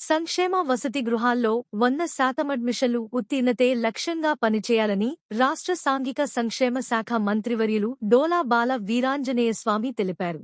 సంక్షేమ వసతి గృహాల్లో 100% అడ్మిషన్లు ఉత్తీర్ణతే లక్ష్యంగా పనిచేయాలని రాష్ట్ర సాంఘిక సంక్షేమ శాఖ మంత్రివర్యులు డోలా బాల వీరాంజనేయస్వామి తెలిపారు.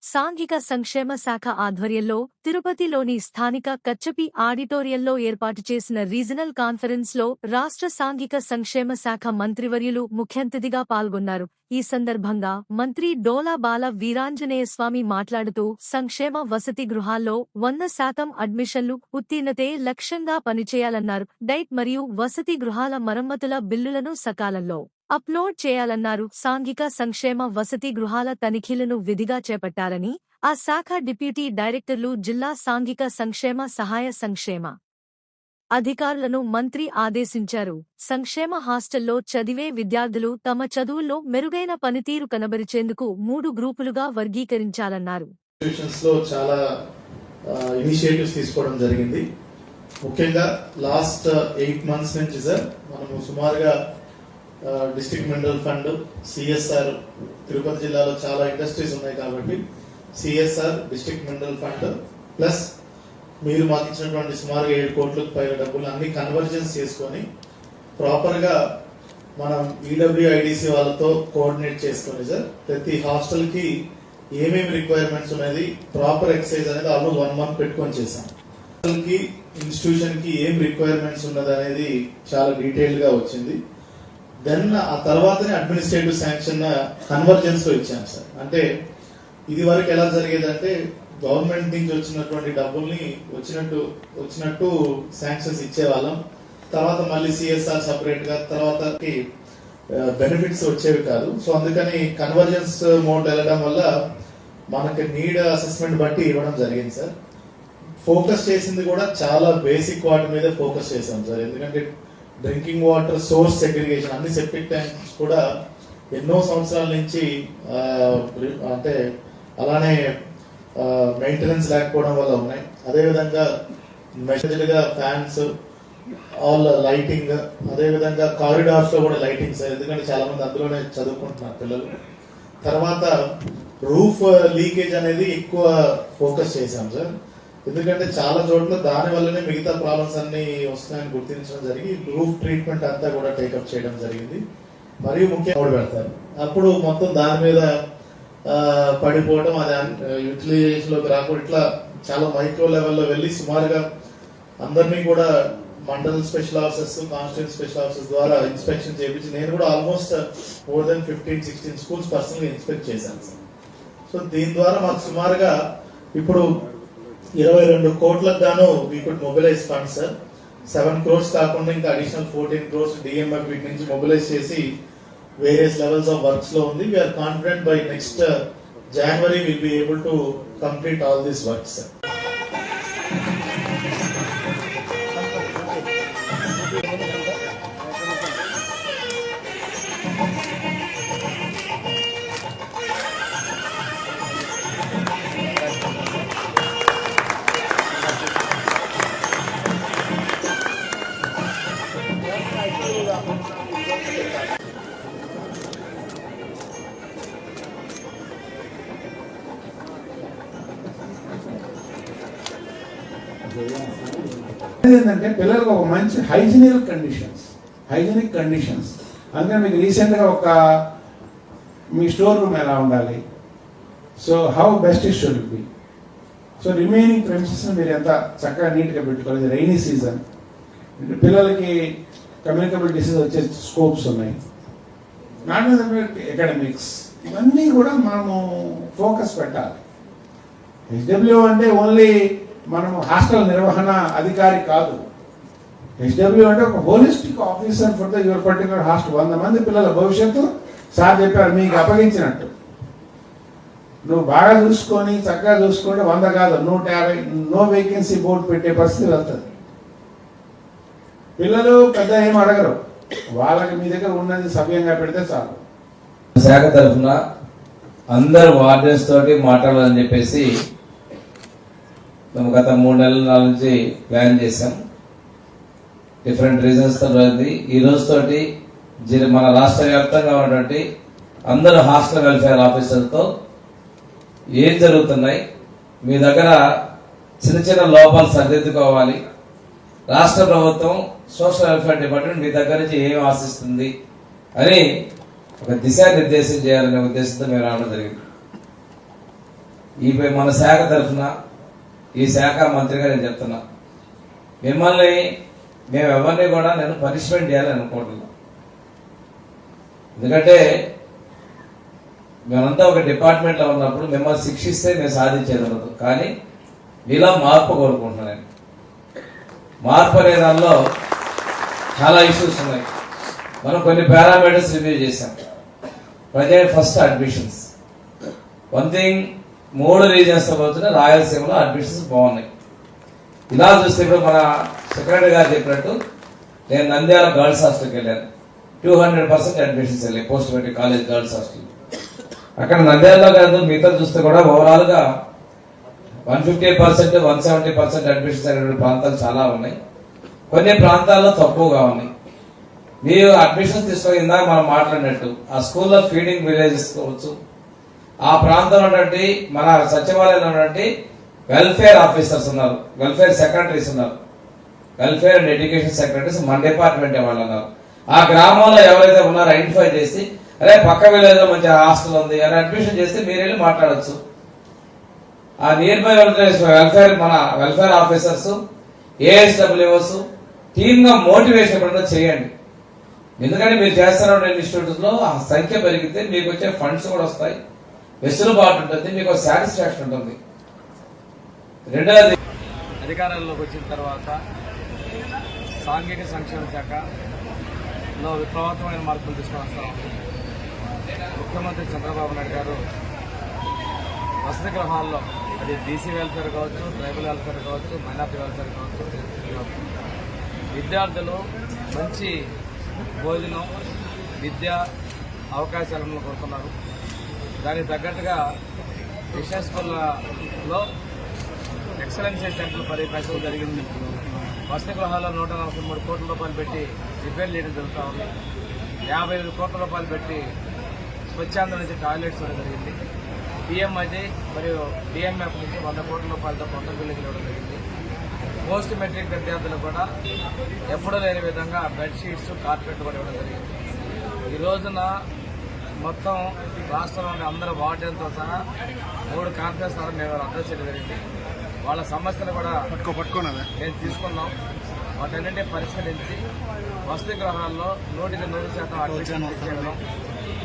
సాంఘిక సంక్షేమ శాఖ ఆధ్వర్యంలో తిరుపతిలోని స్థానిక కచ్చపి ఆడిటోరియంలో ఏర్పాటు చేసిన రీజనల్ కాన్ఫరెన్స్ లో రాష్ట్ర సాంఘిక సంక్షేమ శాఖ మంత్రివర్యులు ముఖ్యాతిథిగా పాల్గొన్నారు. ఈ సందర్భంగా మంత్రి డోలా బాల వీరాంజనేయస్వామి మాట్లాడుతూ సంక్షేమ వసతి గృహాల్లో 100% అడ్మిషన్లు ఉత్తీర్ణతే లక్ష్యంగా పనిచేయాలన్నారు. డైట్ మరియు వసతి గృహాల మరమ్మతుల బిల్లులను సకాలంలో అప్లోడ్ చేయాలన్నారు. సాంఘిక సంక్షేమ వసతి గృహాల తనిఖీలను విధిగా చేపట్టాలని ఆ శాఖ డిప్యూటీ డైరెక్టర్లు, జిల్లా సాంఘిక సంక్షేమ సహాయ సంక్షేమ అధికారులను మంత్రి ఆదేశించారు. సంక్షేమ హాస్టల్లో చదివే విద్యార్థులు తమ చదువుల్లో మెరుగైన పనితీరు కనబరిచేందుకు 3 గ్రూపులుగా వర్గీకరించాలన్నారు. చాలా ఇనిషియేటివ్స్ తీసుకోవడం జరిగింది. ముఖ్యంగా లాస్ట్ 8 months నుంచి సార్ మనము సుమారుగా district mineral fund, CSR, Tirupati జిల్లాలో చాలా ఇండస్ట్రీస్ ఉన్నాయి కాబట్టి CSR, district mineral fund plus మీరు మాకు ఇచ్చినటువంటి సుమారుగా 7 కోట్లకు పైన డబ్బులు అన్ని కన్వర్జెన్స్ చేసుకొని ప్రాపర్ గా మనం ఈడబ్ల్యూఐడిసి వాళ్ళతో కోఆర్డినేట్ చేసుకొని సార్ ప్రతి హాస్టల్ కి ఏమేమి రిక్వైర్మెంట్స్ అనేది ప్రాపర్ ఎక్సర్సైజ్ అనేది ఆల్మోస్ట్ 1 month పెట్టుకొని చేశాం. హాస్టల్ కి, ఇన్స్టిట్యూషన్ కి ఏం రిక్వైర్మెంట్స్ ఉన్నది అనేది చాలా డీటెయిల్ గా వచ్చింది. దెన్ ఆ తర్వాతనే అడ్మినిస్ట్రేటివ్ శాంక్షన్ కన్వర్జెన్స్ లో ఇచ్చాం సార్. అంటే ఇది వరకు ఎలా జరిగేదంటే గవర్నమెంట్ నుంచి వచ్చినటువంటి డబ్బుల్ని వచ్చినట్టు శాంక్షన్స్ ఇచ్చేవాళ్ళం. తర్వాత మళ్ళీ సిఎస్ఆర్ సపరేట్ గా తర్వాత బెనిఫిట్స్ వచ్చేవి కాదు. సో అందుకని కన్వర్జెన్స్ మోడ్ వెళ్ళడం వల్ల మనకి నీడ్ అసెస్మెంట్ బట్టి ఇవ్వడం జరిగింది సార్. ఫోకస్ చేసింది కూడా చాలా బేసిక్ వాటి మీద ఫోకస్ చేశాం సార్. ఎందుకంటే డ్రింకింగ్ వాటర్ సోర్స్ సెగ్రిగేషన్, అన్ని సెప్టిక్ ట్యాంక్స్ కూడా ఎన్నో సంవత్సరాల నుంచి అంటే అలానే మెయింటెనెన్స్ లేకపోవడం వల్ల ఉన్నాయి. అదేవిధంగా మెషర్డ్ గా ఫ్యాన్స్, ఆల్ లైటింగ్, అదేవిధంగా కారిడార్స్ లో కూడా లైటింగ్ సార్. ఎందుకంటే చాలా మంది అందులోనే చదువుకుంటున్నారు పిల్లలు. తర్వాత రూఫ్ లీకేజ్ అనేది ఎక్కువ ఫోకస్ చేశాం సార్. ఎందుకంటే చాలా చోట్ల దాని వల్లనే మిగతా ప్రాబ్లమ్స్ అన్ని వస్తున్నాయని గుర్తించడం జరిగి రూఫ్ ట్రీట్మెంట్ అంతా కూడా టేకప్ చేయడం జరిగింది. మరియు ముఖ్యంగా పెడతారు అప్పుడు మొత్తం దాని మీద పడిపోవడం, అది యూటిలైజేషన్ లోకి రాకుండా ఇట్లా చాలా మైక్రో లెవెల్లో వెళ్ళి సుమారుగా అందరినీ కూడా mandal special officers, constitute special officers ద్వారా ఇన్స్పెక్షన్ చేయించి నేను కూడా almost more than 15-16 schools personal గా ఇన్స్పెక్ట్ చేశాను సార్. సో దీని ద్వారా మాకు సుమారుగా ఇప్పుడు 22 కోట్లకు గాను we could mobilise fund sir. 7 crores కాకుండా ఇంకా అడిషనల్ 14 crores డిఎంఎఫ్ వీటి నుంచి మొబిలైజ్ చేసి వేరియస్ లెవెల్స్ ఆఫ్ వర్క్స్ లో ఉంది. We're confident by next January will be able to complete all this works sir. ఏంటంటే పిల్లలకు ఒక మంచి హైజీనిక్ కండిషన్స్ అందుకని మీకు రీసెంట్ గా ఒక మీ స్టోర్ రూమ్ ఎలా ఉండాలి, so how best it should be. So remaining premises మీరు ఎంత చక్కగా నీట్గా పెట్టుకోవాలి. రైనీ సీజన్ పిల్లలకి కమ్యూనికబుల్ డిసీజ్ వచ్చే స్కోప్స్ ఉన్నాయి. నాట్ ఎకడమిక్స్ ఇవన్నీ కూడా మనము ఫోకస్ పెట్టాలి. హెచ్డబ్ల్యూ అంటే ఓన్లీ మనము హాస్టల్ నిర్వహణ అధికారి కాదు. హెచ్డబ్ల్యూ అంటే ఒక holistic officer for the your particular hostel. 100 మంది పిల్లల భవిష్యత్తు సార్ చెప్పారు మీకు అప్పగించినట్టు. నువ్వు బాగా చూసుకొని చక్కగా చూసుకుంటే 100 కాదు 150 నో వేకెన్సీ బోర్డు పెట్టే పరిస్థితి వెళ్తుంది. పిల్లలు పెద్ద ఏం అడగరు, వాళ్ళకి మీ దగ్గర ఉన్నది సవ్యంగా పెడితే చాలు. శాఖ తరఫున అందరు వార్డెన్స్ తోటి మాట్లాడాలని చెప్పేసి మేము గత 3 నెలల నుంచి ప్లాన్ చేశాం. డిఫరెంట్ రీజన్స్ తో ఈ రోజుతోటి మన రాష్ట్ర వ్యాప్తంగా ఉన్నటువంటి అందరు హాస్టల్ వెల్ఫేర్ ఆఫీసర్తో ఏం జరుగుతున్నాయి, మీ దగ్గర చిన్న చిన్న లోపాలు సరిదిద్దుకోవాలి. రాష్ట్ర ప్రభుత్వం సోషల్ వెల్ఫేర్ డిపార్ట్మెంట్ మీ దగ్గర నుంచి ఏం ఆశిస్తుంది అని ఒక దిశానిర్దేశం చేయాలనే ఉద్దేశంతో మేము రావడం జరిగింది. ఈ మన శాఖ తరఫున ఈ శాఖ మంత్రిగా నేను చెప్తున్నా, మిమ్మల్ని మేము ఎవరిని కూడా నేను పనిష్మెంట్ చేయాలని అనుకోవట్లేదు. ఎందుకంటే మేమంతా ఒక డిపార్ట్మెంట్లో ఉన్నప్పుడు మిమ్మల్ని శిక్షిస్తే మేము సాధించేది ఉండదు. కానీ మీలో మార్పు కోరుకుంటున్నాను నేను. మార్పు అనే దానిలో చాలా ఇష్యూస్ ఉన్నాయి. మనం కొన్ని పారామీటర్స్ రివ్యూ చేశాం. Present first admissions. One thing, 3 reasons పోతున్న రాయలసీమలో అడ్మిషన్స్ బాగున్నాయి. ఇలా చూస్తే ఇప్పుడు మన సెక్రటరీ గారు చెప్పినట్టు నేను నంద్యాల గర్ల్స్ హాస్టల్కి వెళ్ళాను. 200% అడ్మిషన్స్ వెళ్ళాయి post matric college girls hostel. అక్కడ నంద్యాలలో కాదు మిగతా చూస్తే కూడా ఓవరాల్ గా 150%, 170% అడ్మిషన్స్ అయినటువంటి ప్రాంతాలు చాలా ఉన్నాయి. కొన్ని ప్రాంతాల్లో తక్కువగా ఉన్నాయి. మీరు అడ్మిషన్స్ తీసుకొని ఇందాక మనం మాట్లాడినట్టు ఆ స్కూల్లో ఫీడింగ్ విలేజెస్ కావచ్చు, ఆ ప్రాంతంలో ఉన్నటువంటి మన సచివాలయంలో ఉన్నటువంటి వెల్ఫేర్ ఆఫీసర్స్ ఉన్నారు, వెల్ఫేర్ సెక్రటరీస్ ఉన్నారు, వెల్ఫేర్ అండ్ ఎడ్యుకేషన్ సెక్రటరీస్ మన డిపార్ట్మెంట్ వాళ్ళు ఉన్నారు. ఆ గ్రామంలో ఎవరైతే ఉన్నారో ఐడెంటిఫై చేసి అరే పక్క విలేజ్ లో మంచి హాస్టల్ ఉంది అని అడ్మిషన్ చేస్తే మీరు వెళ్ళి మాట్లాడచ్చు. ఆ నియర్ బై వెల్ఫేర్ మన వెల్ఫేర్ ఆఫీసర్స్, ఏఎస్డబ్ల్యూఓస్ టీమ్ గా మోటివేషన్ ఎప్పుడైనా చేయండి. ఎందుకంటే మీరు చేస్తున్న ఇన్స్టిట్యూట్స్ లో ఆ సంఖ్య పెరిగితే మీకు వచ్చే ఫండ్స్ కూడా వస్తాయి, వెసులుబాటు ఉంటుంది, మీకు సాటిస్ఫాక్షన్ ఉంటుంది. రెండవది, అధికారంలోకి వచ్చిన తర్వాత సాంఘిక సంక్షేమ శాఖలో విప్లవాత్మకమైన మార్పులు తీసుకువస్తాం. ముఖ్యమంత్రి చంద్రబాబు నాయుడు గారు వసతి గృహాల్లో, అది బీసీ వెల్ఫేర్ కావచ్చు, ట్రైబల్ వెల్ఫేర్ కావచ్చు, మైనార్టీ వెల్ఫేర్ కావచ్చు, విద్యార్థులు మంచి భోజనం, విద్యా అవకాశాలను కోరుతున్నారు. దానికి తగ్గట్టుగా విషయ స్కూళ్ళలో ఎక్సలెన్సీ సెంటర్ పరిపాలన జరిగింది. వసతి గృహాల్లో 143 కోట్ల రూపాయలు పెట్టి రిపేర్ చేయడం జరుగుతూ ఉంది. 55 కోట్ల రూపాయలు పెట్టి స్వచ్ఛాంధ్ర నుంచి టాయిలెట్స్ ఇవ్వడం జరిగింది. పిఎంఐజీ మరియు డిఎంఎఫ్ నుంచి 100 కోట్ల రూపాయలతో కొత్త బిల్డింగ్లు ఇవ్వడం జరిగింది. పోస్ట్ మెట్రిక్ విద్యార్థులు కూడా ఎప్పుడూ లేని విధంగా బెడ్షీట్స్, కార్పెట్ కూడా ఇవ్వడం జరిగింది. ఈ రోజున మొత్తం రాష్ట్రంలోని అందరూ వార్డెన్తో సహా 3 కాన్ఫరెన్స్ ద్వారా మేము అడ్రస్ చేయడం జరిగింది. వాళ్ళ సమస్యలు కూడా మేము తీసుకున్నాం. వాటన్నింటినీ పరిశీలించి వసతి గృహాల్లో 100% అడ్మిషన్ చేయడం,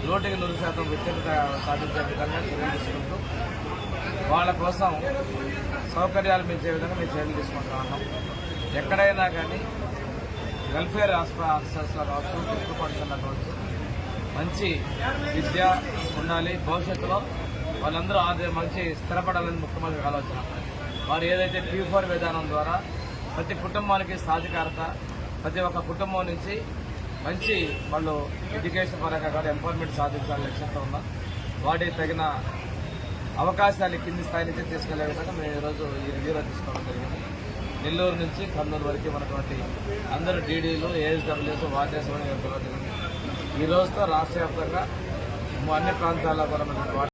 100% విద్యుత్ సాధించే విధంగా చర్యలు తీసుకుంటూ వాళ్ళ కోసం సౌకర్యాలు పెంచే విధంగా మేము చర్యలు తీసుకుంటూ ఉన్నాం. ఎక్కడైనా కానీ వెల్ఫేర్ ఆఫీసర్స్లో కావచ్చు, మెట్రోపాలిటన్లో కావచ్చు, మంచి విద్య ఉండాలి. భవిష్యత్తులో వాళ్ళందరూ మంచి స్థిరపడాలని ముఖ్యమంత్రి ఆలోచన. వారు ఏదైతే P4 విధానం ద్వారా ప్రతి కుటుంబానికి సాధికారత, ప్రతి ఒక్క కుటుంబం నుంచి మంచి వాళ్ళు ఎడ్యుకేషన్ పరంగా కూడా ఎంపవర్మెంట్ సాధించాలని లక్ష్యంతో ఉన్నారు. వాటికి తగిన అవకాశాలు కింది స్థాయి నుంచి తీసుకెళ్లే విధంగా మేము ఈరోజు ఈ రివ్యూలో తీసుకోవడం జరిగింది. నెల్లూరు నుంచి కర్నూలు వరకు మనటువంటి అందరూ డీడీలు, ఏఎస్డబ్ల్యూస్, వార్డెన్స్ కూడా జరిగింది. ఈ రోజుతో రాష్ట్ర వ్యాప్తంగా అన్ని ప్రాంతాల్లో కూడా